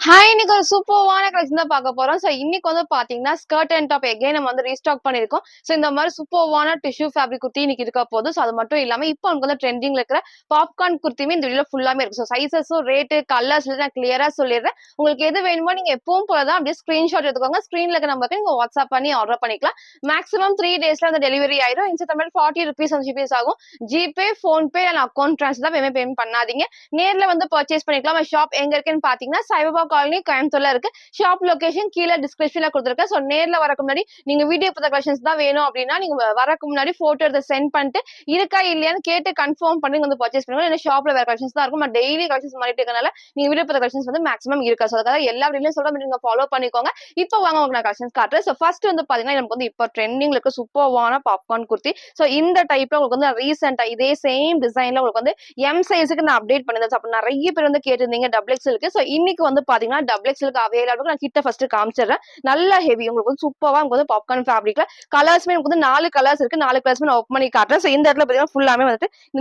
Hi! இன்னைக்கு ஒரு சூப்பர்வான collection தான் பார்க்க போறோம். இன்னைக்கு பார்த்தீங்கன்னா, ஸ்கர்ட் அண்ட் டாப் எகைன் நம்ம ரீஸ்டாக் பண்ணியிருக்கோம். இந்த மாரி சூப்பர்வான டிஷ்யூ ஃபேப்ரிக் குர்த்தி இன்னைக்கு இருக்க போகுது. அது மட்டும் இல்லாம இப்போ நமக்கு ட்ரெண்டிங்ல இருக்கிற பாப்கார்ன் குர்த்தியுமே இந்த வீடியோல ஃபுல்லாமே இருக்கு. சைஸஸும், ரேட்டு, கலர்ஸ் நான் கிளியரா சொல்லிடுறேன். உங்களுக்கு எது வேணுமோ நீங்க எப்பவும் போல தான் அப்படியே ஸ்கிரீன்ஷாட் எடுத்துக்கோங்க. ஸ்க்ரீன்ல இருக்க நம்பருக்கு நீங்க வாட்ஸ்அப் பண்ணி ஆர்டர் பண்ணிக்கலாம். மேக்ஸிமம் 3 டேஸ்ல அந்த டெலிவரி ஆயிரும். இன்ஸ்டா பேமெண்ட் ₹40 அந்த ஜிபிஎஸ் ஆகும். ஜிபே, ஃபோன்பே இல்ல அக்கவுண்ட் ட்ரான்ஸ்ஃபர் தான் பேமெண்ட் பண்ணாதீங்க. நேர்ல பர்ச்சேஸ் பண்ணிக்கலாம். ஷாப் எங்க இருக்குன்னு பாத்தீங்கன்னா, சாய்பாபா காலனி கோயம்புத்தூர்ல இருக்கு. ஷாப் லொகேஷன் கீழே டிஸ்கிரிப்ஷன்ல கொடுத்துருக்கேன். நேர்ல வரக்கு முன்னாடி நீங்க வீடியோ பார்த்த கலெக்ஷன்ஸ் தான் வேணும் அப்படின்னா நீங்க வரக்கு முன்னாடி போட்டோ எடுத்து சென்ட் பண்ணிட்டு இருக்கா இல்லையான்னு கேட்டு கன்ஃபார்ம் பண்ணி பர்ச்சேஸ் பண்ணுங்க. ஏன்னா ஷாப்ல வேற கலெக்ஷன்ஸ் தான் இருக்கும். டெய்லி கலெக்ஷன்ஸ் மாறிட்டு இருக்கனால நீங்க வீடியோ பார்த்த கலெக்ஷன்ஸ் மேக்ஸிமம் இருக்கா. அதுக்காக எல்லா வீடியோலையும் சொல்ற மாதிரி நீங்க ஃபாலோ பண்ணிக்கோங்க. இப்போ வாங்க உங்களுக்கு நான் கலெக்ஷன்ஸ் காட்டுறேன். ஃபர்ஸ்ட் பாத்தீங்கன்னா நமக்கு இப்போ ட்ரெண்டிங்ல இருக்க சூப்பர்வான பாப்கார்ன் குர்த்தி. இந்த டைப்ல உங்களுக்கு ரீசெண்டா இதே சேம் டிசைன்ல உங்களுக்கு எம் சைஸுக்கு நான் அப்டேட் பண்ணிருந்தேன். அப்ப நிறைய பேர் கேட்டிருந்தீங்க டபுள் எக்ஸ்எல்க்கு. இன்னைக்கு பாத்தீங்கன்னா டபுள் எக்ஸ்எல்க்கு அவைலபிள். நான் கிட்ட ஃபர்ஸ்ட் காமிச்சிடுறேன். நல்ல ஹெவி உங்களுக்கு சூப்பரா உங்களுக்கு பாப்கார்ன் ஃபேப்ரிக்ல கலர்ஸ்மே உங்களுக்கு 4 கலர்ஸ் இருக்கு. 4 கலர்ஸ்மே நான் ஓப்பன் பண்ணி காட்டுறேன். இந்த இடத்துல பாத்தீங்கன்னா ஃபுல்லாமே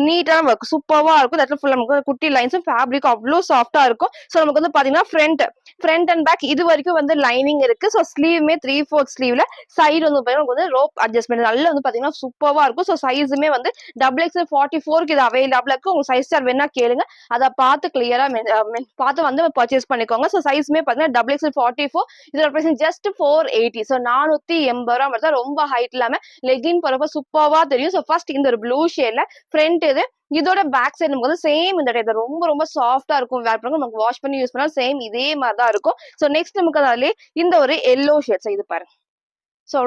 நீட்டான ஒர்க் சூப்பரா இருக்கும். இந்த இடத்துல ஃபுல்லா நமக்கு குட்டி லைன்ஸும் ஃபேப்ரிக் அவ்வளவு சாஃப்டா இருக்கும். நமக்கு பாத்தீங்கன்னா ஃப்ரண்ட் அண்ட் பேக் இது வரைக்கும் லைனிங் இருக்கு. ஸ்லீவ்மே 3/4 ஸ்லீவ்ல சைடு பாத்தீங்கன்னா ரோப் அட்ஜஸ்ட்மெண்ட் நல்ல பாத்தீங்கன்னா சூப்பரா இருக்கும். சைஸுமே டபுள் எக்ஸ்எல் 44க்கு இது அவைலபிளா இருக்கு. உங்க சைஸ் சார் வேணா கேளுங்க. அதை பார்த்து கிளியரா பார்த்து பர்ச்சேஸ் பண்ணிக்கோங்க. சைஸ்மே பாத்தீங்கன்னா டபுள் எக்ஸ்எல் 44 இதோட பிரைஸ் ஜஸ்ட் 480. 480 ரூபா மட்டும் தான். ரொம்ப ஹைட் இல்லாம லெகின் போறப்ப சூப்பரா தெரியும். ஃபர்ஸ்ட் இந்த ஒரு ப்ளூ ஷேட்ல ஃப்ரண்ட் இது இதோட பேக் சைடு நமக்கு சேம் இந்த டைப் ரொம்ப ரொம்ப சாஃப்டா இருக்கும். வேர் பண்ணுங்க நமக்கு வாஷ் பண்ணி யூஸ் பண்ணா சேம் இதே மாதிரி தான் இருக்கும். நெக்ஸ்ட் நமக்கு அதுலயே இந்த ஒரு எல்லோ ஷேட்ஸ் இது பாருங்க.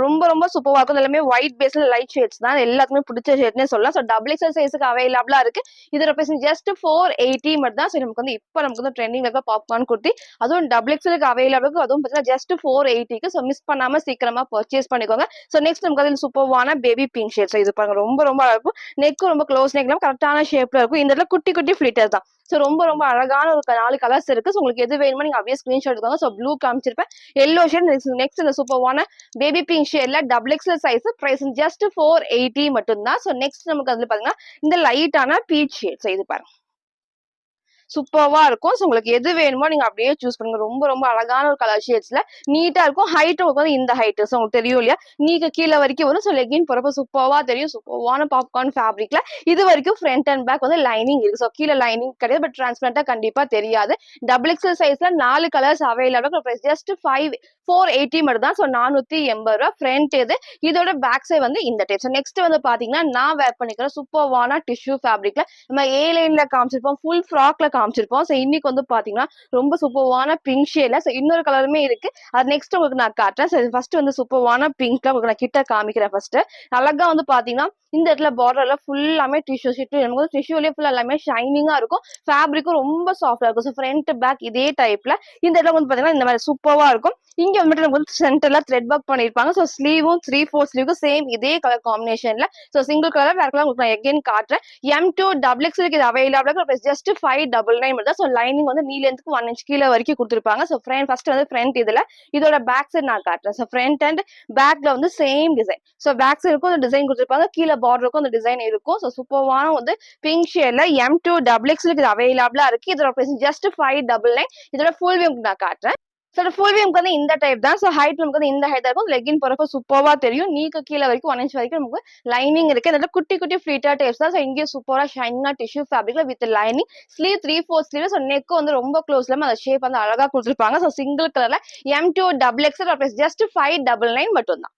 ரொம்ப ரொம்ப சூப்பரா இருக்கும். எல்லாமே ஒயிட் பேஸ்ல லைட் ஷேட்ஸ் தான். எல்லாத்துக்குமே பிடிச்ச ஷேட்னே சொல்லலாம். டபுள் எக்ஸ்எல் சைஸுக்கு அவைலபிளா இருக்கு. இதோட பிரைஸ் ஜஸ்ட் 480 மட்டும் தான். நமக்கு இப்போ நமக்கு ட்ரெண்டிங்ல இருக்க பாப்கார்ன் குர்த்தி அதுவும் டபுள் எக்ஸ்எலுக்கு அவைலபிள். அதுவும் பார்த்தீங்கன்னா ஜஸ்ட் 480க்கு. மிஸ் பண்ணாம சீக்கிரமா பர்ச்சேஸ் பண்ணிக்கோங்க. நெக்ஸ்ட் நமக்கு அதில் சூப்பர்வான பேபி பிங்க் ஷேட்ஸ் இது பாருங்க. ரொம்ப ரொம்ப அழகா இருக்கும். நெக்கும் ரொம்ப க்ளோஸ் நெக்லாம் கரெக்டான ஷேப்ல இருக்கும். இந்த இடத்துல குட்டி குட்டி ஃபிளிட்டர் தான். ரொம்ப ரொம்ப அழகான ஒரு 4 கலர்ஸ் இருக்கு. உங்களுக்கு எது வேணுமோ நீங்க அப்படியே ஸ்கிரீன்ஷாட் எடுத்துக்கோங்க. ப்ளூ காமிச்சிருப்பேன். எல்லோ ஷேட் நெக்ஸ்ட் இந்த சூப்பர்வான பேபி பிங்க் ஷேட்ல double XL size price just 480 மட்டும் தான். நெக்ஸ்ட் நமக்கு அதுல பாத்தீங்கன்னா இந்த லைட்டான பீச் ஷேட்ஸ் இது பாருங்க. சூப்பர்வா இருக்கும். உங்களுக்கு எது வேணுமோ நீங்க அப்படியே சூஸ் பண்ணுங்க. ரொம்ப ரொம்ப அழகான ஒரு கலர் ஷேட்ஸ்ல நீட்டா இருக்கும். ஹைட் உங்களுக்கு இந்த ஹைட் உங்களுக்கு தெரியும் இல்லையா? நீங்க கீழே வரைக்கும் வரும். லெகின் போறப்ப சூப்பர்வா தெரியும். சூப்பர்வான பாப்கார்ன் ஃபேப்ரிக்ல இது வரைக்கும் ஃப்ரண்ட் அண்ட் பேக் லைனிங் இருக்கு. கீழே லைனிங் கிடையாது. பட் டிரான்ஸ்பரண்டா கண்டிப்பா தெரியாது. டபுள் எக்ஸ்எல் சைஸ்ல 4 கலர்ஸ் அவைலபிள். பிரைஸ் ஜஸ்ட் 480 மட்டும் தான். 480 ரூபா. ஃப்ரண்ட் இது இதோட பேக் சைடு இந்த டைப். நெக்ஸ்ட் பாத்தீங்கன்னா நான் வேர் பண்ணிக்கிற சூப்பர்வான டிஷ்யூ ஃபேப்ரிக்ல நம்ம ஏ லைன்ல காமிச்சிருப்போம். ஃபுல் ஃப்ராக்ல காமிச்சிருப்போம். இன்னைக்கு பாத்தீங்கன்னா ரொம்ப சூப்பர்வான பிங்க் ஷேட்ல இன்னொரு கலருமே இருக்கு. அது நெக்ஸ்ட் உங்களுக்கு நான் காட்டுறேன். ஃபர்ஸ்ட் சூப்பர்வான பிங்க்ல உங்களுக்கு நான் கிட்ட காமிக்கிறேன். ஃபர்ஸ்ட் அழகா பாத்தீங்கன்னா இந்த இடத்துல பார்டர்ல ஃபுல்லாமே டிஷ்யூ ஷீட் நமக்கு டிஷ்யூலயே ஃபுல்லா எல்லாமே ஷைனிங்கா இருக்கும். ஃபேப்ரிக்கும் ரொம்ப சாஃப்டா இருக்கும். ஃப்ரண்ட் பேக் இதே டைப்ல இந்த இடத்துல பாத்தீங்கன்னா இந்த மாதிரி சூப்பர்வா இருக்கும். இங்க நமக்கு சென்டர்ல த்ரெட் ஒர்க் பண்ணிருப்பாங்க. ஸ்லீவும் 3/4 ஸ்லீவுக்கு சேம் இதே கலர் காம்பினேஷன்ல சிங்கிள் கலர் வேற கலர் உங்களுக்கு நான் எகைன் காட்டுறேன். M2 டபுள் எக்ஸ்எல் இது அவைலபிளா ஜஸ்ட் 599 தான். லைனிங் நீலத்துக்கு 1 இன்ச் கீழே வரைக்கும் கொடுத்துருப்பாங்க. ஃபர்ஸ்ட் ஃப்ரண்ட் இதுல இதோட பேக் சைடு நான் காட்டுறேன். ஃப்ரண்ட் அண்ட் பேக்ல சேம் டிசைன். பேக் சைடுக்கும் அந்த டிசைன் கொடுத்துருப்பாங்க. கீழே பார்டருக்கும் அந்த டிசைன் இருக்கும். சூப்பர்வான பிங்க் ஷேட்ல M2 டபுள் எக்ஸ்எல் இது அவைலபிளா இருக்கு. இதோட பிரைஸ் ஜஸ்ட் 599. இதோட ஃபுல் வியூ நான் காட்டுறேன். ஃபுல் வியூ இந்த டைப் தான். ஹைட் நமக்கு இந்த ஹைட் இருக்கும். லெகின் போறப்ப சூப்பர்வா தெரியும். நீக்கு கீழே வரைக்கும் 1 இன்ச் வரைக்கும் நமக்கு லைனிங் இருக்கு. அதனால குட்டி குட்டி ஃபிளிட்டர் டைப்ஸ் தான். இங்கே சூப்பரா ஷைனிங்கா டிஷ்யூ ஃபேப்ரிக்ல with lining sleeve 3/4 sleeve. Neck ரொம்ப க்ளோஸ்ல அந்த ஷேப் அழகா கொடுத்துருப்பாங்க. சிங்கிள் கலர்ல M2 டபுள் எக்ஸ்எல் ஜஸ்ட் 599 மட்டும் தான்.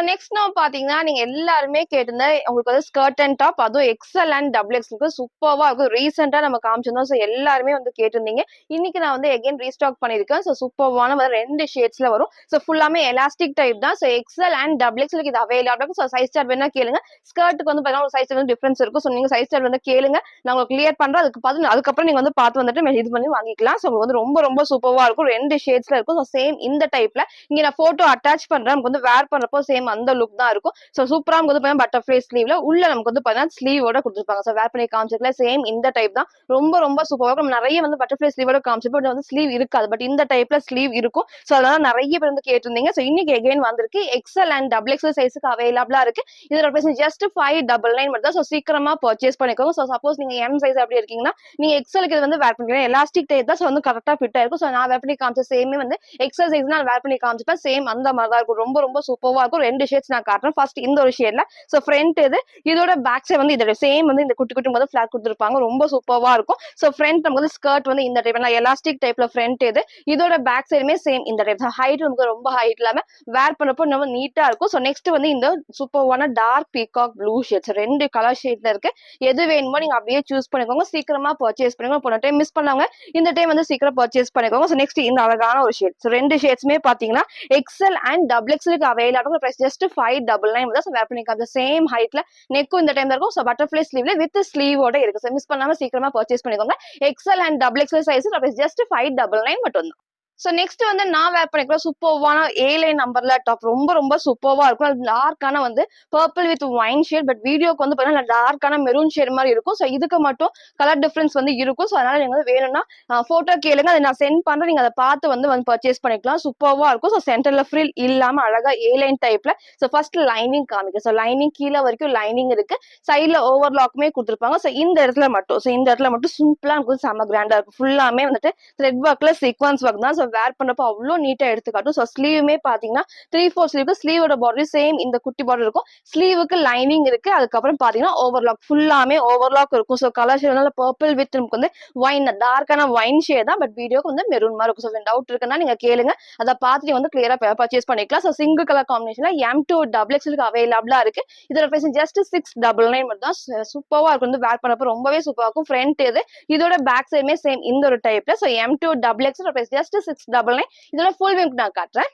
நெக்ஸ்ட் நம்ம பாத்தீங்கன்னா நீங்க எல்லாருமே கேட்டிருந்த உங்களுக்கு ஸ்கர்ட் அண்ட் டாப் அதுவும் எக்ஸ்எல் அண்ட் டபுள் எக்ஸ்எல் சூப்பர்வா இருக்கும். ரீசெண்டா நம்ம காமிச்சிருந்தோம். எல்லாருமே கேட்டிருந்தீங்க. இன்னைக்கு நான் எகைன் ரீஸ்டாக் பண்ணிருக்கேன். சூப்பர்வான 2 ஷேட்ஸ்ல வரும். ஃபுல்லாமே எலாஸ்டிக் டைப் தான். எக்ஸ்எல் அண்ட் டபுள் எக்ஸ்எல் இது அவைலபிள். சைஸ் சார்ட் வேணா கேளுங்க. ஸ்கர்ட்டுக்கு பாத்தீங்கன்னா ஒரு சைஸ் டிஃபரன்ஸ் இருக்கும். நீங்க சைஸ் சார்ட் கேளுங்க. நான் உங்களுக்கு கிளியர் பண்றேன். அதுக்கப்புறம் நீங்க பார்த்து வந்துட்டு இது பண்ணி வாங்கிக்கலாம். ரொம்ப ரொம்ப சூப்பர்வா இருக்கும். 2 ஷேட்ஸ்ல இருக்கும். சேம் இந்த டைப்ல இங்க நான் போட்டோ அட்டாச் பண்றேன். நமக்கு வேர் பண்றப்போ சேம் அந்த லுக் தான் இருக்கும். ஸோ சூப்பரா நமக்கு வந்து பார்த்தீங்கன்னா பட்டர்ஃப்ளை ஸ்லீவ்ல உள்ள நமக்கு வந்து பார்த்தீங்கன்னா ஸ்லீவோட கொடுத்துருப்பாங்க. ஸோ வேர் பண்ணி காமிச்சிருக்கல சேம் இந்த டைப் தான் ரொம்ப ரொம்ப சூப்பராக இருக்கும். நிறைய வந்து பட்டர்ஃப்ளை ஸ்லீவோட காமிச்சிருப்போம். பட் வந்து ஸ்லீவ் இருக்காது. பட் இந்த டைப்ல ஸ்லீவ் இருக்கும். ஸோ அதனால நிறைய பேர் வந்து கேட்டிருந்தீங்க. ஸோ இன்னைக்கு எகைன் வந்திருக்கு. எக்ஸ்எல் அண்ட் டபுள் எக்ஸ்எல் சைஸுக்கு அவைலபிளா இருக்கு. இதோட பிரைஸ் ஜஸ்ட் 599 மட்டும் தான். ஸோ சீக்கிரமா பர்ச்சேஸ் பண்ணிக்கோங்க. ஸோ சப்போஸ் நீங்க எம் சைஸ் அப்படி இருக்கீங்கன்னா நீங்க எக்ஸ்எலுக்கு இது வந்து வேர் பண்ணிக்கலாம். எலாஸ்டிக் டைப் தான். ஸோ வந்து கரெக்டா ஃபிட் ஆயிருக்கும். ஸோ நான் வேர் பண்ணி காமிச்ச சேமே வந்து எக்ஸ்எல் சைஸ் நான் வேர் பண்ணி காமிச்சிப்பேன். சேம் அந்த மாதிரி தான் இருக்கும். ரொம்ப ரொம்ப சூப்பரா இருக்கும். 2 ஷேட்ஸ் நான் காட்டுறேன். ஃபர்ஸ்ட் இந்த ஒரு ஷேட்ல ஸோ ஃப்ரண்ட் இது இதோட பேக் சைடு வந்து இதோட சேம் வந்து இந்த குட்டி குட்டி வந்து ஃபிளாட் கொடுத்துருப்பாங்க. ரொம்ப சூப்பரா இருக்கும். ஸோ ஃப்ரண்ட் நமக்கு வந்து ஸ்கர்ட் வந்து இந்த டைப் எலாஸ்டிக் டைப்ல ஃப்ரண்ட் இது இதோட பேக் சைடுமே சேம் இந்த டைப் ஹைட் நமக்கு ரொம்ப ஹைட் இல்லாம வேர் பண்ணப்போ நம்ம நீட்டா இருக்கும். ஸோ நெக்ஸ்ட் வந்து இந்த சூப்பரான dark peacock blue shades 2 colour ஷேட்ல இருக்கு. எது வேணுமோ நீங்க அப்படியே சூஸ் பண்ணிக்கோங்க. சீக்கிரமா பர்ச்சேஸ் பண்ணிக்கோங்க. போன டைம் மிஸ் பண்ணாங்க இந்த டைம் வந்து சீக்கிரம் பர்ச்சேஸ் பண்ணிக்கோங்க. ஸோ நெக்ஸ்ட் இந்த அழகான ஒரு ஷேட். ஸோ 2 ஷேட்ஸ்மே பாத்தீங்கன்னா எக்ஸ்எல் அண்ட் டபுள் எக்ஸ்எலுக்கு அவைலபிள். பிரைஸ் ஜஸ்ட் 599 தான். ஸோ வேர் பண்ணிக்கலாம். சேம் ஹைட்ல நெக்கும் இந்த டைம் இருக்கும். ஸோ பட்டர்ஃப்ளை ஸ்லீவ்ல வித் ஸ்லீவோட இருக்கு. ஸோ மிஸ் பண்ணாம சீக்கிரமா பர்ச்சேஸ் பண்ணிக்கோங்க. XL and double XL size just 599 மட்டும் தான். ஸோ நெக்ஸ்ட் வந்து நான் வேர் பண்ணிக்கிறேன் சூப்பர்வான ஏலைன் நம்பர்ல டாப் ரொம்ப ரொம்ப சூப்பர்வா இருக்கும். அது டார்க்கான வந்து purple with wine shade. But வீடியோக்கு வந்து பார்த்தீங்கன்னா டார்க்கான மெரூன் ஷேட் மாதிரி இருக்கும். ஸோ இதுக்கு மட்டும் கலர் டிஃபரன்ஸ் வந்து இருக்கும். ஸோ அதனால நீங்க வந்து வேணும்னா போட்டோ கேளுங்க. அதை நான் சென்ட் பண்றேன். நீங்க அதை பார்த்து வந்து பர்ச்சேஸ் பண்ணிக்கலாம். சூப்பர்வா இருக்கும். ஸோ சென்டர்ல ஃப்ரில் இல்லாம அழகா ஏலைன் டைப்ல. ஸோ ஃபர்ஸ்ட் லைனிங் காமிக்க. ஸோ லைனிங் கீழே வரைக்கும் லைனிங் இருக்கு. சைட்ல ஓவர்லாக்குமே கொடுத்துருப்பாங்க. ஸோ இந்த இடத்துல மட்டும் சிம்பிளா இருக்கும். செம்ம கிராண்டா இருக்கும். ஃபுல்லாமே வந்துட்டு த்ரெட் ஒர்க்ல சீக்வன்ஸ் ஒர்க் தான். வேர் பண்ணப்போ அவ்வளோ நீட்டா எடுத்துக்காட்டும். ஸோ ஸ்லீவுமே பாத்தீங்கன்னா 3/4 ஸ்லீவுக்கு ஸ்லீவோட பார்டர் சேம் இந்த குட்டி பார்டர் இருக்கும். ஸ்லீவுக்கு லைனிங் இருக்கு. அதுக்கப்புறம் பாத்தீங்கன்னா ஓவர்லாக் ஃபுல்லாமே ஓவர்லாக் இருக்கும். So colour shade purple with நமக்கு வந்து ஒயின் டார்க்கான ஒயின் ஷேட் தான். பட் வீடியோக்கு வந்து மெரூன் மாதிரி இருக்கும். ஸோ டவுட் இருக்குன்னா நீங்க கேளுங்க. அதை பார்த்துட்டு வந்து கிளியரா பர்ச்சேஸ் பண்ணிக்கலாம். ஸோ சிங்கிள் கலர் காம்பினேஷன்ல M2 டபுள் எக்ஸ்எலுக்கு அவைலபிளா இருக்கு. இதோட பிரைஸ் ஜஸ்ட் 699 மட்டும் தான். சூப்பரா இருக்கும். வந்து வேர் பண்ணப்போ ரொம்பவே சூப்பரா இருக்கும். ஃப்ரண்ட் இது இதோட பேக் சைடுமே சேம் இந்த ஒரு டைப்ல. So M2 double XL price just 699. இதோட ஃபுல் வியூ நான் காட்டுறேன்.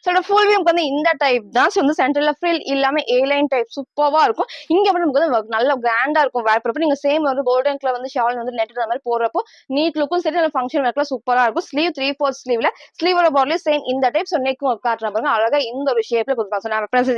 ஸோ ஃபுல் வியூக்கு வந்து இந்த டைப் தான். ஸோ வந்து சென்டர்ல ஃப்ரில் இல்லாம ஏலைன் டைப் சூப்பரா இருக்கும். இங்க வந்து நமக்கு வந்து நல்ல கிராண்டா இருக்கும் வேர் பண்ணப்போ. நீங்க சேம் வந்து கோல்டன் கலர் வந்து ஷால் வந்து நெட் அந்த மாதிரி போடுறப்போ நீட் லுக்கும் சரி அந்த ஃபங்க்ஷன் ஒர்க்ல சூப்பரா இருக்கும். ஸ்லீவ் 3/4 ஸ்லீவ்ல ஸ்லீவோட பார்டர்ல சேம் இந்த டைப். ஸோ நெக் காட்டுற பாருங்க அழகா இந்த ஒரு ஷேப்ல கொடுப்பாங்க. ஸோ நான் ரெஃபரன்ஸ்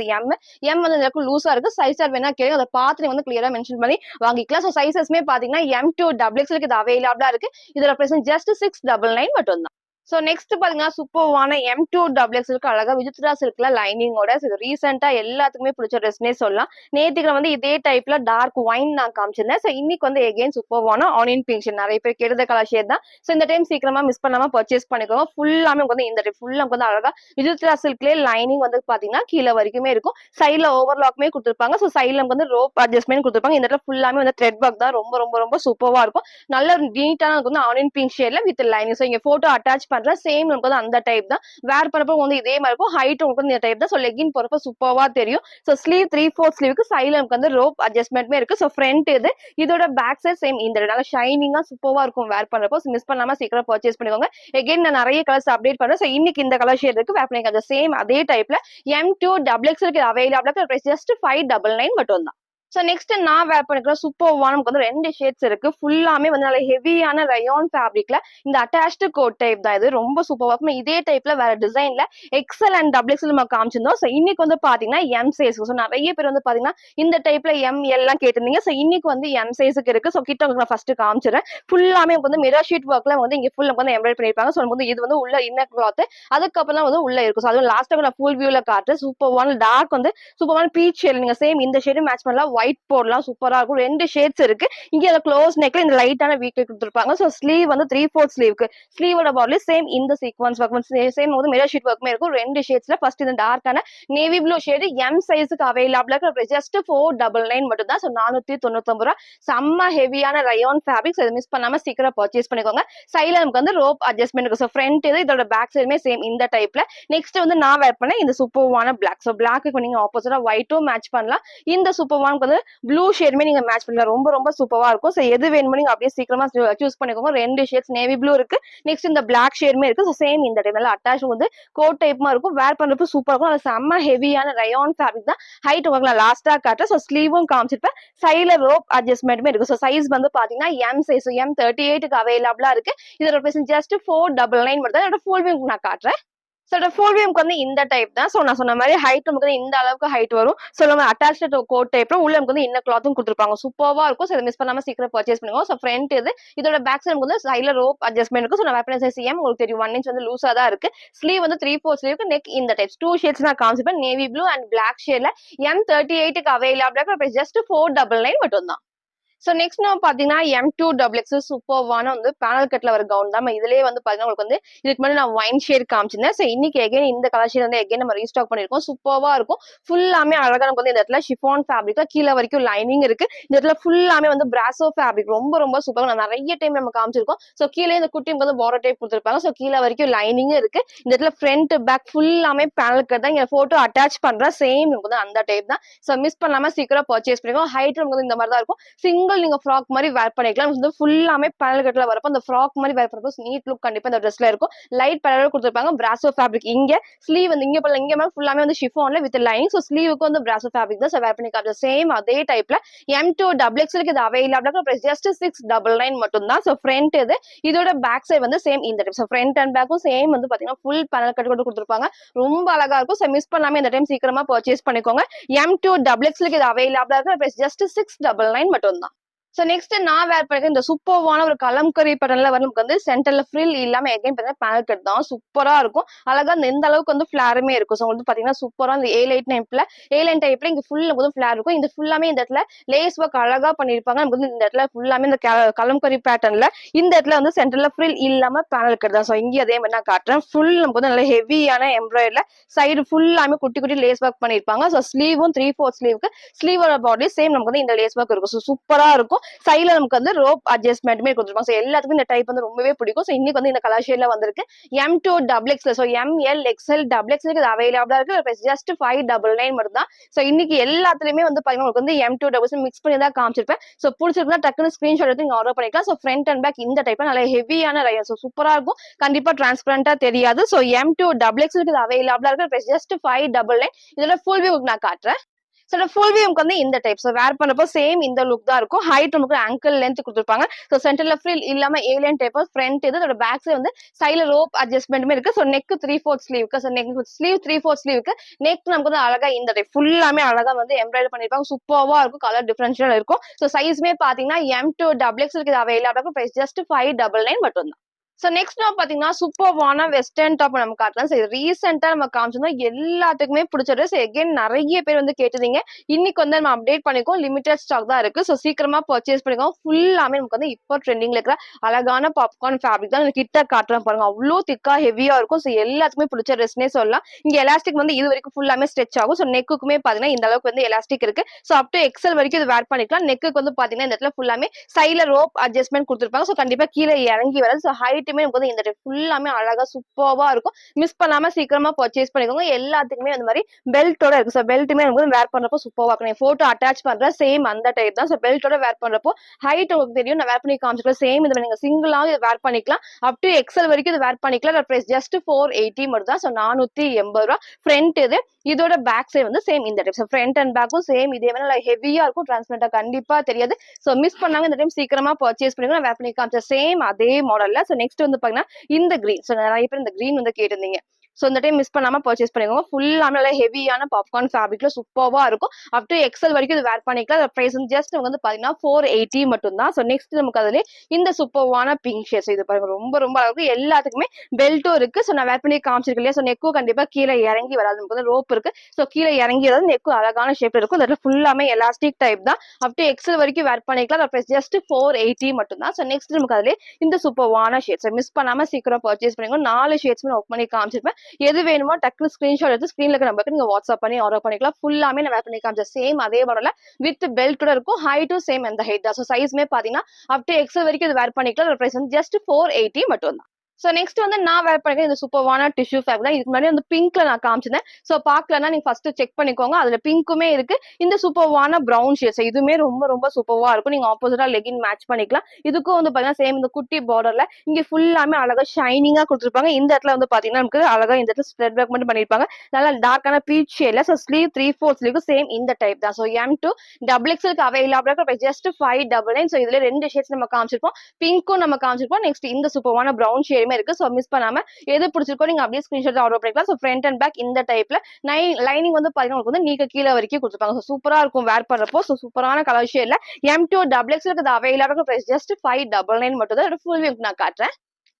எம் வந்து எனக்கு லூஸா இருக்கு. சைஸ் வேணா கேளுங்க. அதை பார்த்து வந்து கிளியரா மென்ஷன் பண்ணி வாங்கிக்கலாம். ஸோ சைசஸ்மே பாத்தீங்கன்னா M2 டபுள் எக்ஸ்எலுக்கு இது அவைலபிளா இருக்கு. இதோட பிரைஸ் ஜஸ்ட் 699 மட்டும் தான். சோ நெக்ஸ்ட் பாத்தீங்கன்னா சூப்பர்வான M2 டபுள் எக்ஸ்எலுக்கு அழகா விசித்ரா சில்க்ல லைனிங்கோட ரீசெண்டா எல்லாத்துக்குமே பிடிச்ச ட்ரெஸ்னே சொல்லலாம். நேத்துக்கு வந்து இதே டைப்ல டார்க் ஒயின் நான் காமிச்சிருந்தேன். சோ இன்னைக்கு வந்து எகைன் சூப்பர்வான ஆனியன் பிங்க் ஷேட் நிறைய பேர் கேட்ட கலர் ஷேட் தான். சோ இந்த டைம் சீக்கிரமா மிஸ் பண்ணாம பர்ச்சேஸ் பண்ணிக்கோங்க. ஃபுல்லாமே வந்து இந்த டைப் ஃபுல்லா வந்து அழகா விசித்ரா சில்க்லயே லைனிங் வந்து பாத்தீங்கன்னா கீழே வரைக்குமே இருக்கும். சைட்ல ஓவர்லாக்குமே கொடுத்துருப்பாங்க. சோ சைட்ல வந்து ரோப் அட்ஜஸ்ட்மெண்ட் கொடுத்துருப்பாங்க. இந்த இடத்துல ஃபுல்லாமே வந்து த்ரெட் ஒர்க் தான். ரொம்ப ரொம்ப ரொம்ப சூப்பரா இருக்கும். நல்ல நீட்டான வந்து ஆனியன் பிங்க் ஷேட்ல வித் லைனிங். சோ இங்க போட்டோ அட்டாச் பண்ற சேம் நமக்கு வந்து அந்த டைப் தான். வேர் பண்ணப்போ வந்து இதே மாதிரி இருக்கும். ஹைட் உங்களுக்கு வந்து இந்த டைப் தான். சோ லெகின் போறப்ப சூப்பரா தெரியும். சோ ஸ்லீவ் 3/4 ஸ்லீவுக்கு சைடுல நமக்கு வந்து ரோப் அட்ஜஸ்ட்மெண்ட்மே இருக்கு. சோ ஃப்ரண்ட் இது இதோட பேக் சைட் சேம் இந்த நல்ல ஷைனிங்கா சூப்பரா இருக்கும் வேர் பண்றப்போ. மிஸ் பண்ணாம சீக்கிரம் பர்ச்சேஸ் பண்ணிக்கோங்க. எகைன் நான் நிறைய கலர்ஸ் அப்டேட் பண்றேன். சோ இன்னைக்கு இந்த கலர் ஷேட் இருக்கு. வேர் பண்ணிக்க சேம் அதே டைப்ல M2 டபுள் எக்ஸ்எலுக்கு அவைலபிளா பிரைஸ் ஜஸ்ட் 599 மட்டும் தான். சோ நெக்ஸ்ட் நான் வேர் பண்ணிக்கிற சூப்பர்வான நமக்கு வந்து 2 ஷேட்ஸ் இருக்கு. ஃபுல்லாமே வந்து நல்ல ஹெவியான ரயான் ஃபேப்ரிக்ல இந்த அட்டாச்டு கோட் டைப் தான். இது ரொம்ப சூப்பரா இருக்கும். இதே டைப்ல வேற டிசைன்ல எக்ஸ்எல் அண்ட் டபுள் எக்ஸ்எல் நம்ம காமிச்சிருந்தோம். சோ இன்னைக்கு வந்து பாத்தீங்கன்னா M சைஸ். சோ நிறைய பேர் வந்து பாத்தீங்கன்னா இந்த டைப்ல M எல்லாம் கேட்டிருந்தீங்க. சோ இன்னைக்கு வந்து M சைஸுக்கு இருக்கு. சோ கிட்ட நான் ஃபர்ஸ்ட் காமிச்சிடுறேன். ஃபுல்லாமே வந்து மிரர் ஷீட் ஒர்க்ல வந்து இங்க ஃபுல் வந்து எம்ப்ராய்டரி பண்ணிருப்பாங்க. சோ வந்து இது வந்து உள்ள இன்னர் கிளாத் அதுக்கப்புறம் வந்து உள்ள இருக்கும். சோ அது லாஸ்டா நான் ஃபுல் வியூல காட்டுறேன். சூப்பர்வான டார்க் வந்து சூப்பர்வான பீச் ஷேட். நீங்க சேம் இந்த ஷேட் மேட்ச் பண்ணலாம். ஒயிட் போடலாம். சூப்பரா இருக்கும். 2 ஷேட்ஸ் இருக்கு. இங்க அந்த க்ளோஸ் நெக்ல இந்த லைட்டான வீக்ல கொடுத்திருப்பாங்க. சோ ஸ்லீவ் வந்து 3/4 ஸ்லீவ்க்கு ஸ்லீவோட பார்டர்ல சேம் இந்த சீக்வென்ஸ் ஒர்க் சேம் வந்து மிரர் ஷீட் ஒர்க்மே இருக்கும். 2 ஷேட்ஸ்ல ஃபர்ஸ்ட் இந்த டார்க்கான நேவி ப்ளூ ஷேட் M சைஸ்க்கு அவைலபிளா இருக்கு. ஜஸ்ட் 499 மட்டும் தான். சோ 499 ரூபாய். செம்ம ஹெவியான ரயான் ஃபேப்ரிக். சோ மிஸ் பண்ணாம சீக்கிரம் பர்ச்சேஸ் பண்ணிக்கோங்க. சைடுல நமக்கு வந்து ரோப் அட்ஜஸ்ட்மெண்ட் இருக்கு. சோ ஃப்ரண்ட் இது இதோட பேக் சைடுமே சேம் இந்த டைப்ல. நெக்ஸ்ட் வந்து நான் வேர் பண்ண இந்த சூப்பர்வான பிளாக். சோ பிளாக்கு நீங்க ஆப்போசிட்டா ஒயிட்டும் மேட்ச் பண்ணலாம். இந்த சூப்பர்வான வந்து ப்ளூ ஷேடுமே நீங்க மேட்ச் பண்ணலாம். ரொம்ப ரொம்ப சூப்பரா இருக்கும். சோ எது வேணுமோ நீங்க அப்படியே சீக்கிரமா சூஸ் பண்ணிக்கோங்க. 2 ஷேட்ஸ் நேவி ப்ளூ இருக்கு. நெக்ஸ்ட் இந்த பிளாக் ஷேடுமே இருக்கு. சோ சேம் இந்த டைப்ல அட்டாச் வந்து கோட் டைப்மா இருக்கும். வேர் பண்றப்ப சூப்பரா இருக்கும். அது செம்ம ஹெவியான ரயான் ஃபேப்ரிக் தான். ஹைட் உங்களுக்கு லாஸ்டா காட்டுறேன். சோ ஸ்லீவும் காமிச்சிருப்பேன். சைடுல ரோப் அட்ஜஸ்ட்மெண்ட்மே இருக்கு. சோ சைஸ் வந்து பாத்தீங்கன்னா M சைஸ் M38க்கு அவைலபிளா இருக்கு. இதோட பிரைஸ் ஜஸ்ட் 499 மட்டும் தான். இதோட ஃபுல் வியூ நான் காட்டுறேன். சோ ஃபுல் வியூக்கு வந்து இந்த டைப் தான். சோ நான் சொன்ன மாதிரி ஹைட் நமக்கு வந்து இந்த அளவுக்கு ஹைட் வரும். சோ நம்ம அட்டாச்ட் கோட் டைப்ல உள்ள நமக்கு வந்து இன்னர் கிளாத்தும் கொடுத்துருப்பாங்க. சூப்பர்வா இருக்கும். சோ இதை மிஸ் பண்ணாம சீக்கிரம் பர்ச்சேஸ் பண்ணுங்க. சோ ஃப்ரண்ட் இது இதோட பேக் சைடு வந்து சைடுல ரோப் அட்ஜஸ்ட்மெண்ட் இருக்கும். சோ நான் வெப்பன் சைஸ் எம் உங்களுக்கு தெரியும் 1 இன்ச் வந்து லூஸா தான் இருக்கு. ஸ்லீவ் வந்து 3/4 ஸ்லீவ்க்கு நெக் இந்த டைப்ஸ் 2 ஷேட்ஸ் நான் காமிச்சிருப்பேன். நேவி ப்ளூ அண்ட் பிளாக் ஷேட்ல M38க்கு அவைலபிளா இருக்கு. ஜஸ்ட் 499 மட்டும் தான். சோ நெக்ஸ்ட் நம்ம பாத்தீங்கன்னா M2XX சூப்பர்வான வந்து பேனல் கட்ல வர கவுன் தான். இதுலயே வந்து பாத்தீங்கன்னா உங்களுக்கு வந்து இதுக்கு முன்னாடி நான் ஒயின் ஷேட் காமிச்சிருந்தேன். சோ இன்னைக்கு எகைன் இந்த கலர் ஷேட் வந்து எகைன் நம்ம ரீஸ்டாக் பண்ணிருக்கோம். சூப்பர்வா இருக்கும். ஃபுல்லாமே அழகா நமக்கு வந்து இந்த இடத்துல ஷிஃபான் ஃபேப்ரிக்ல கீழ வரைக்கும் லைனிங் இருக்கு. இந்த இடத்துல ஃபுல்லாமே வந்து பிராசோ ஃபேப்ரிக் ரொம்ப ரொம்ப சூப்பரா நான் நிறைய டைம் நம்ம காமிச்சிருக்கோம். சோ கீழே இந்த குட்டி வந்து பார்டர் டைப் கொடுத்திருப்பாங்க. சோ கீழ வரைக்கும் லைனிங் இருக்கு. இந்த இடத்துல ஃப்ரண்ட் பேக் ஃபுல்லாமே பேனல் கட் தான். இங்க போட்டோ அட்டாச் பண்றேன். சேம் நமக்கு வந்து அந்த டைப் தான். சோ மிஸ் பண்ணாம சீக்கிரம் பர்ச்சேஸ் பண்ணிக்கோ. ஹைட் நமக்கு வந்து இந்த மாதிரி தான் இருக்கும். சிங்கிள் நீங்க ஃப்ராக் மாதிரி வேர் பண்ணிக்கலாம். வந்து ஃபுல்லாமே பேனல் கட்ல வரப்போ அந்த ஃப்ராக் மாதிரி வேர் பண்ணப்போ நீட் லுக் கண்டிப்பா இந்த ட்ரெஸ்ல இருக்கும். லைட் பேனல் கொடுத்திருப்பாங்க. பிராசோ ஃபேப்ரிக் இங்க ஸ்லீவ் வந்து இங்க மேல ஃபுல்லாமே வந்து ஷிஃபான்ல வித் லைனிங். சோ ஸ்லீவுக்கு வந்து பிராசோ ஃபேப்ரிக் தான். சோ வேர் பண்ணி காமிச்ச சேம் அதே டைப்ல M2XX இது அவைலபிளா பிரைஸ் ஜஸ்ட் 699 மட்டும் தான். சோ ஃப்ரண்ட் இது இதோட பேக் சைடு வந்து சேம் இந்த டைப். சோ ஃப்ரண்ட் அண்ட் பேக்கும் சேம் வந்து பாத்தீங்கன்னா ஃபுல் பேனல் கட் கூட கொடுத்திருப்பாங்க. ரொம்ப அழகா இருக்கும். சோ மிஸ் பண்ணாம இந்த டைம் சீக்கிரமா பர்ச்சேஸ் பண்ணிக்கோங்க. M2XX இது அவைலபிளா இருக்கு. பிரைஸ் ஜஸ்ட் 699 மட்டும் தான். சோ நெக்ஸ்ட் நான் வேர் பண்ணிருக்க இந்த சூப்பர்வான ஒரு கலம்கரி பேட்டர்ன்ல வர நமக்கு வந்து சென்டர்ல ஃப்ரில் இல்லாம எகைன் பாத்தீங்கன்னா பேனல் கட் தான். சூப்பரா இருக்கும். அழகா எந்த அளவுக்கு வந்து ஃபிளாருமே இருக்கும். சோ வந்து பாத்தீங்கன்னா சூப்பரா இந்த ஏ லைன் டைப்ல இங்க ஃபுல் வந்து ஃபிளார் இருக்கும். இந்த ஃபுல்லாமே இந்த இடத்துல லேஸ் ஒர்க் அழகா பண்ணிருப்பாங்க. நமக்கு வந்து இந்த இடத்துல ஃபுல்லாமே இந்த கலம்கரி பேட்டர்ன்ல இந்த இடத்துல வந்து சென்டர்ல ஃப்ரில் இல்லாம பேனல் கட் தான். சோ இங்க அதே மாதிரி நான் காட்டுறேன். ஃபுல் நமக்கு வந்து நல்ல ஹெவியான எம்ப்ராய்டர்ல சைடு ஃபுல்லாமே குட்டி குட்டி லேஸ் ஒர்க் பண்ணிருப்பாங்க. சோ ஸ்லீவும் 3/4 ஸ்லீவுக்கு ஸ்லீவோட பாடி சேம் நமக்கு வந்து இந்த லேஸ் ஒர்க் இருக்கும். சோ சூப்பரா இருக்கும். சைடுல நமக்கு வந்து ரோப் அட்ஜஸ்ட்மெண்ட்டுமே கொடுத்துருப்பாங்க. சோ எல்லாத்துக்கும் இந்த டைப் வந்து ரொம்பவே பிடிக்கும். சோ இன்னைக்கு வந்து இந்த கலர் ஷேட்ல வந்திருக்கு. M2XX so ML XL XXL இது அவைலபிளா இருக்கு. ஜஸ்ட் 599 மட்டும் தான். சோ இன்னைக்கு எல்லாத்துலயுமே வந்து பாத்தீங்கன்னா உங்களுக்கு வந்து M2XX மிக்ஸ் பண்ணி தான் காமிச்சிருப்பேன். சோ பிடிச்சிருந்தா டக்குனு ஸ்கிரீன்ஷாட் எடுத்து நீங்க ஆர்டர் பண்ணிக்கலாம். சோ ஃப்ரண்ட் அண்ட் பேக் இந்த டைப்ல நல்ல ஹெவியான ரயன். சோ சூப்பரா இருக்கும். கண்டிப்பா டிரான்ஸ்பரண்டா தெரியாது. சோ M2XX இது அவைலபிளா இருக்கு. ஜஸ்ட் 599 இதோட ஃபுல் வியூ நான் காட்டுறேன். சோ ஃபுல் வியூக்கு வந்து இந்த டைப். சோ வேர் பண்ணப்போ சேம் இந்த லுக் தான் இருக்கும். ஹைட் நமக்கு ஆங்கிள் லென்த் கொடுத்திருப்பாங்க. சோ சென்டர்ல ஃப்ரில் இல்லாம ஏலியன் டைப் ஃப்ரண்ட் இது அதோட பேக் சைடு வந்து சைடுல ரோப் அட்ஜஸ்ட்மெண்ட்டுமே இருக்கு. சோ நெக் 3/4 ஸ்லீவுக்கு சோ நெக் ஸ்லீவ் 3/4 ஸ்லீவுக்கு நெக் நமக்கு வந்து அழகா இந்த டைப் ஃபுல்லாமே அழகா வந்து எம்ப்ராய்டரி பண்ணிருப்பாங்க. சூப்பர்வா இருக்கும். கலர் டிஃபரன்ஷியல் இருக்கும். சோ சைஸ்மே பாத்தீங்கன்னா M2XX இது அவைலபிளா பிரைஸ் ஜஸ்ட் 599 மட்டும் தான். சோ நெக்ஸ்ட் நம்ம பாத்தீங்கன்னா சூப்பர்வான வெஸ்டர்ன் டாப் நம்ம காட்டலாம். சோ ரீசெண்டா நம்ம காமிச்சோம்னா எல்லாத்துக்குமே பிடிச்ச ட்ரெஸ் எகைன் நிறைய பேர் வந்து கேட்டதீங்க. இன்னைக்கு வந்து நம்ம அப்டேட் பண்ணிக்கோ. லிமிடெட் ஸ்டாக் தான் இருக்கு. சோ சீக்கிரமா பர்ச்சேஸ் பண்ணிக்கோங்க. ஃபுல்லாமே நமக்கு வந்து இப்போ ட்ரெண்டிங்ல இருக்கிற அழகான பாப்கார்ன் ஃபேப்ரிக் தான் கிட்ட காட்டுறேன் பாருங்க. அவ்வளோ திக்கா ஹெவியா இருக்கும். சோ எல்லாத்துக்குமே பிடிச்ச ட்ரெஸ்னே சொல்லலாம். இங்க எலாஸ்டிக் வந்து இது வரைக்கும் ஃபுல்லாமே ஸ்ட்ரெச் ஆகும். சோ நெக்குக்குமே பாத்தீங்கன்னா இந்த அளவுக்கு வந்து எலாஸ்டிக் இருக்கு. சோ அப் டு எக்ஸல் வரைக்கும் இது வேர் பண்ணிக்கலாம். நெக்குக்கு வந்து பாத்தீங்கன்னா இந்த இடத்துல ஃபுல்லாமே சைடுல ரோப் அட்ஜஸ்ட்மெண்ட் கொடுத்திருப்பாங்க. சோ கண்டிப்பா கீழே இறங்கி வராது. சோ ஹைட்டுமே நமக்கு வந்து இந்த டைப் ஃபுல்லாமே அழகா சூப்பர்வா இருக்கும். மிஸ் பண்ணாம சீக்கிரமா பர்ச்சேஸ் பண்ணிக்கோங்க. எல்லாத்துக்குமே அந்த மாதிரி பெல்ட்டோட இருக்கு. சோ பெல்ட்டுமே நமக்கு வேர் பண்றப்போ சூப்பர்வா இருக்கும். போட்டோ அட்டாச் பண்ற சேம் அந்த டைப் தான். சோ பெல்ட்டோட வேர் பண்றப்போ ஹைட் உங்களுக்கு தெரியும். நான் வேர் பண்ணி காமிச்சிக்கலாம். சேம் இதுல நீங்க சிங்கிளாவும் இதை வேர் பண்ணிக்கலாம். அப் டு எக்ஸல் வரைக்கும் இது வேர் பண்ணிக்கலாம். பிரைஸ் ஜஸ்ட் 480 மட்டும் தான். சோ 480 ரூபாய். ஃப்ரண்ட் இது இதோட பேக் சைடு வந்து சேம் இந்த டைப். சோ ஃப்ரண்ட் அண்ட் பேக்கும் சேம் இதே மாதிரி ஹெவியா இருக்கும். டிரான்ஸ்பரண்டா கண்டிப்பா தெரியாது. சோ மிஸ் பண்ணாம இந்த டைம் சீக்கிரமா பர்ச்சேஸ் பண்ணிக்கோங்க. நான் வேர் பண்ணி காமிச்ச சேம் அதே மாடல்ல. சோ நெக்ஸ்ட் வந்து பாத்தீங்கன்னா இந்த கிரீன். சோ நிறைய பேர் இந்த கிரீன் வந்து கேட்டிருந்தீங்க. சோ இந்த டைம் மிஸ் பண்ணாம பர்ச்சேஸ் பண்ணிக்கோங்க. ஃபுல்லாமே நல்லா ஹெவியான பாப்கார்ன் ஃபேப்ரிக்ல சூப்பர்வா இருக்கும். அப் டு எக்ஸல் வரைக்கும் இது வேர் பண்ணிக்கலாம். பிரைஸ் வந்து ஜஸ்ட் வந்து பாத்தீங்கன்னா 480 மட்டும் தான். சோ நெக்ஸ்ட் நமக்கு அதுல இந்த சூப்பர்வான பிங்க் ஷேட்ஸ் இது பாருங்க ரொம்ப ரொம்ப அழகு. எல்லாத்துக்குமே பெல்ட்டும் இருக்கு. சோ நான் வேர் பண்ணி காமிச்சிருக்கேன் இல்லையா. சோ நெக்கும் கண்டிப்பா கீழே இறங்கி வராது. நமக்கு வந்து ரோப் இருக்கு. சோ கீழே இறங்கி வராது. நெக்கும் அழகான ஷேப்ல இருக்கும். அதுல ஃபுல்லாமே எலாஸ்டிக் டைப் தான். அப் டு எக்ஸல் வரைக்கும் வேர் பண்ணிக்கலாம். பிரைஸ் ஜஸ்ட் 480 மட்டும் தான். சோ நெக்ஸ்ட் நமக்கு அதுல இந்த சூப்பர்வான ஷேட்ஸ் மிஸ் பண்ணாம சீக்கிரம் பர்ச்சேஸ் பண்ணிக்கோங்க. 4 ஷேட்ஸ் ஒர்க் பண்ணி காமிச்சிருப்பேன். எது வேணுமோ டக்குனு ஸ்கிரீன்ஷாட் எடுத்து ஸ்கிரீன்ல இருக்க நம்பருக்கு நீங்க வாட்ஸ்அப் பண்ணி ஆர்டர் பண்ணிக்கலாம். ஃபுல்லாமே நான் வேர் பண்ணி காமிச்ச சேம் அதே மாடல்ல வித் பெல்ட்டோட இருக்கும். ஹைட்டும் சேம் அந்த ஹைட் தான். சோ சைஸ்மே பாத்தீங்கன்னா அப் டு எக்ஸல் வரைக்கும் இது வேர் பண்ணிக்கலாம். பிரைஸ் வந்து ஜஸ்ட் 480 மட்டும் தான். சோ நெக்ஸ்ட் வந்து நான் வேர் பண்ணிருக்கேன் இந்த சூப்பர்வான டிஷ்யூ ஃபேப்ரிக் தான். இதுக்கு முன்னாடி வந்து பிங்க்ல நான் காமிச்சிருந்தேன். சோ பாக்கலன்னா நீங்க ஃபர்ஸ்ட் செக் பண்ணிக்கோங்க. அதுல பிங்க்குமே இருக்கு. இந்த சூப்பர்வான பிரவுன் ஷேட்ஸ் இதுவுமே ரொம்ப ரொம்ப சூப்பர்வா இருக்கும். நீங்க ஆப்போசிட்டா லெகின் மேட்ச் பண்ணிக்கலாம். இதுக்கும் வந்து பாத்தீங்கன்னா சேம் இந்த குட்டி பார்டர்ல இங்க ஃபுல்லாமே அழகா ஷைனிங்கா கொடுத்திருப்பாங்க. இந்த இடத்துல வந்து பாத்தீங்கன்னா நமக்கு அழகா இந்த இடத்துல ஸ்ப்ரெட் ஒர்க் மட்டும் பண்ணிருப்பாங்க. நல்லா டார்க்கான பீச் ஷேட்ல. சோ ஸ்லீவ் 3/4 ஸ்லீவ் சேம் இந்த டைப் தான். சோ M2XX அவைலபிளா இருக்கு. ஜஸ்ட் 599. சோ இதுல ரெண்டு ஷேட்ஸ் நம்ம காமிச்சிருப்போம். பிங்க்கும் நம்ம காமிச்சிருப்போம். நெக்ஸ்ட் இந்த சூப்பர்வான பிரவுன் ஷேட் எல்லாமே இருக்கு. ஸோ மிஸ் பண்ணாம எது பிடிச்சிருக்கோ நீங்க அப்படியே ஸ்கிரீன்ஷாட் ஆர்டர் பண்ணிக்கலாம். ஸோ ஃப்ரண்ட் அண்ட் பேக் இந்த டைப்ல லைனிங் வந்து பாத்தீங்கன்னா உங்களுக்கு வந்து நீக்க கீழே வரைக்கும் கொடுத்துருப்பாங்க. ஸோ சூப்பரா இருக்கும் வேர் பண்றப்போ. ஸோ சூப்பரான கலர் ஷேட்ல M2XX இருக்குது அவைலபிள் பிரைஸ் ஜஸ்ட் 599 மட்டும் தான். ஃபுல் வியூ நான் காட்டுறேன்.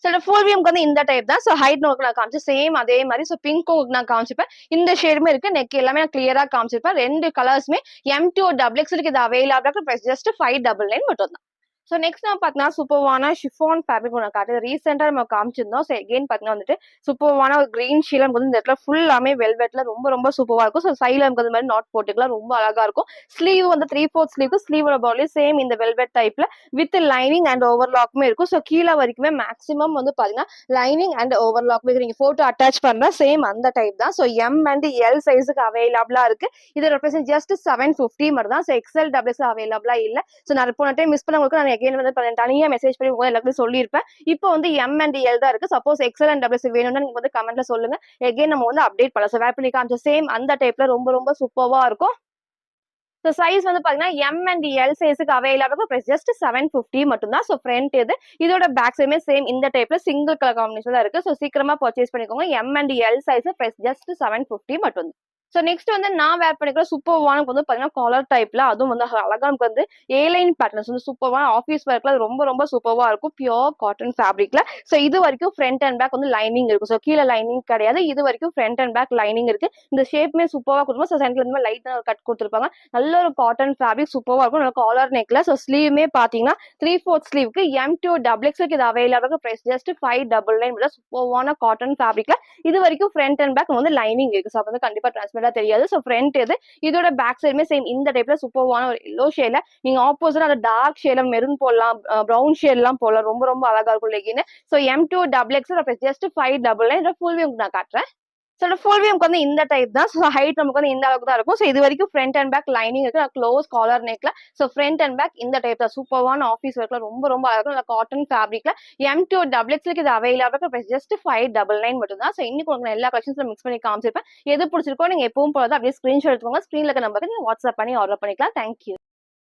ஸோ ஃபுல் வியூக்கு வந்து இந்த டைப் தான். ஸோ ஹைட் நோக்கு நான் காமிச்சு சேம் அதே மாதிரி. ஸோ பிங்க்கும் நான் காமிச்சிப்பேன். இந்த ஷேடுமே இருக்கு. நெக் எல்லாமே நான் கிளியரா காமிச்சிருப்பேன். 2 கலர்ஸ்மே M2XX இது அவைலபிள் பிரைஸ் ஜஸ்ட் 599 மட்டும் தான். ஸோ நெக்ஸ்ட் நான் பார்த்தீங்கன்னா சூப்பர்வான ஷிஃபான் ஃபேப்ரிக் ஒன்று காட்டுது. ரீசெண்டாக நம்ம காமிச்சிருந்தோம். ஸோ எகெயின் பார்த்தீங்கன்னா வந்துட்டு சூப்பர்வான ஒரு கிரீன் ஷீல வந்து இந்த இடத்துல ஃபுல்லாமே வெல்வெட்ல ரொம்ப ரொம்ப சூப்பராக இருக்கும். ஸோ சைடில் இருக்கிறது மாதிரி நாட் போட்டுக்கலாம் ரொம்ப அழகா இருக்கும். ஸ்லீவ் வந்து 3/4 ஸ்லீவ் ஸ்லீவோட பாடி சேம் இந்த வெல்வெட் டைப்ல வித் லைனிங் அண்ட் ஓவர்லாக்குமே இருக்கும். ஸோ கீழே வரைக்குமே மேக்ஸிமம் வந்து பார்த்தீங்கன்னா லைனிங் அண்ட் ஓவர்லாக் நீங்க போட்டோ அட்டாச் பண்ண சேம் அந்த டைப் தான். ஸோ எம் அண்ட் எல் சைஸுக்கு அவைலபிளா இருக்கு. இது ரெப்ரசென்ட் ஜஸ்ட் 750 மட்டும் தான். ஸோ எக்ஸ்எல் டபிள்யூஸ் அவைலபிளா இல்ல. ஸோ நான் போன டைம் மிஸ் பண்ணவங்களுக்கு நான் எகைன் வந்து தனியா மெசேஜ் பண்ணி எல்லாருக்கும் சொல்லியிருப்பேன். இப்போ வந்து எம் அண்ட் எல் தான் இருக்கு. சப்போஸ் எக்ஸ்எல் அண்ட் டபிள்யூஸ் வேணும்னா நீங்க வந்து கமெண்ட்ல சொல்லுங்க. எகைன் நம்ம வந்து அப்டேட் பண்ணலாம். ஸோ வேர் பண்ணி காமிச்ச சேம் அந்த டைப்ல ரொம்ப ரொம்ப சூப்பர்வா இருக்கும். ஸோ சைஸ் வந்து பாத்தீங்கன்னா எம் அண்ட் எல் சைஸுக்கு அவைலபிள் பிரைஸ் ஜஸ்ட் 750 மட்டும் தான். ஸோ ஃப்ரண்ட் இது இதோட பேக் சைடுமே சேம் இந்த டைப்ல சிங்கிள் கலர் காம்பினேஷன் தான் இருக்கு. ஸோ சீக்கிரமா பர்ச்சேஸ் பண்ணிக்கோங்க. M and L size price just 750 மட்டும் தான். ஸோ நெக்ஸ்ட் வந்து நான் வேர் பண்ணிக்கிற சூப்பர்வான வந்து பாத்தீங்கன்னா காலர் டைப்ல அதுவும் வந்து அழகா நமக்கு வந்து ஏலைன் பேட்டர்ன்ஸ் வந்து சூப்பர்வான ஆஃபீஸ் ஒர்க்ல ரொம்ப ரொம்ப சூப்பர்வா இருக்கும். Pure cotton ஃபேப்ரிக்ல. ஸோ இது வரைக்கும் ஃப்ரண்ட் அண்ட் பேக் வந்து லைனிங் இருக்கும். ஸோ கீழே லைனிங் கிடையாது. இது வரைக்கும் ஃப்ரண்ட் அண்ட் பேக் லைனிங் இருக்கு. இந்த ஷேப்மே சூப்பரா கொடுக்கும். ஸோ சென்டர்ல இருந்து லைட்டா ஒரு கட் கொடுத்துருப்பாங்க. நல்ல ஒரு காட்டன் ஃபேப்ரிக் சூப்பரா இருக்கும். நல்ல காலர் நெக்ல. ஸோ ஸ்லீவ்மே பாத்தீங்கன்னா 3/4 ஸ்லீவ்க்கு M2XX இது அவைலபிள் பிரைஸ் ஜஸ்ட் 599 சூப்பர்வான காட்டன் ஃபேப்ரிக்ல. இது வரைக்கும் ஃப்ரண்ட் அண்ட் பேக் வந்து லைனிங் இருக்கு. ஸோ வந்து கண்டிப்பா டிரான்ஸ்பரண்டா தெரியாது. ஸோ ஃப்ரண்ட் இது இதோட பேக் சைடுமே சேம் இந்த டைப்ல சூப்பர்வான ஒரு எல்லோ ஷேட்ல நீங்க ஆப்போசிட் அந்த டார்க் ஷேட்ல மெரூன் போடலாம், ப்ரௌன் ஷேட் எல்லாம் போடலாம். ரொம்ப ரொம்ப அழகா இருக்கும் legging. So M2XX just 599 full view நான் காட்டுறேன். ஸோ ஃபுல் வியூக்கு வந்து இந்த டைப் தான். ஸோ ஹைட் நமக்கு வந்து இந்த அளவுக்கு தான் இருக்கும். ஸோ இது வரைக்கும் ஃப்ரண்ட் அண்ட் பேக் லைனிங் இருக்கு. க்ளோஸ் காலர் நெக்ல. ஸோ ஃப்ரண்ட் அண்ட் பேக் இந்த டைப் தான். சூப்பர்வான ஆஃபீஸ் ஒர்க்ல ரொம்ப ரொம்ப அழகா இருக்கும். காட்டன் ஃபேப்ரிக்ல M2XX இது அவைலபிள் ஜஸ்ட் 599 மட்டும் தான். ஸோ இன்னைக்கு உங்களுக்கு எல்லா கலெக்ஷன்ஸ்ல மிக்ஸ் பண்ணி காமிச்சிருப்பேன். எது பிடிச்சிருக்கோ நீங்க எப்பவும் போல அப்படியே ஸ்கிரீன்ஷாட் எடுத்துக்கோங்க. ஸ்கிரீன்ல இருக்க நம்பருக்கு நீங்க வாட்ஸ்அப் பண்ணி ஆர்டர் பண்ணிக்கலாம். தேங்க்யூ.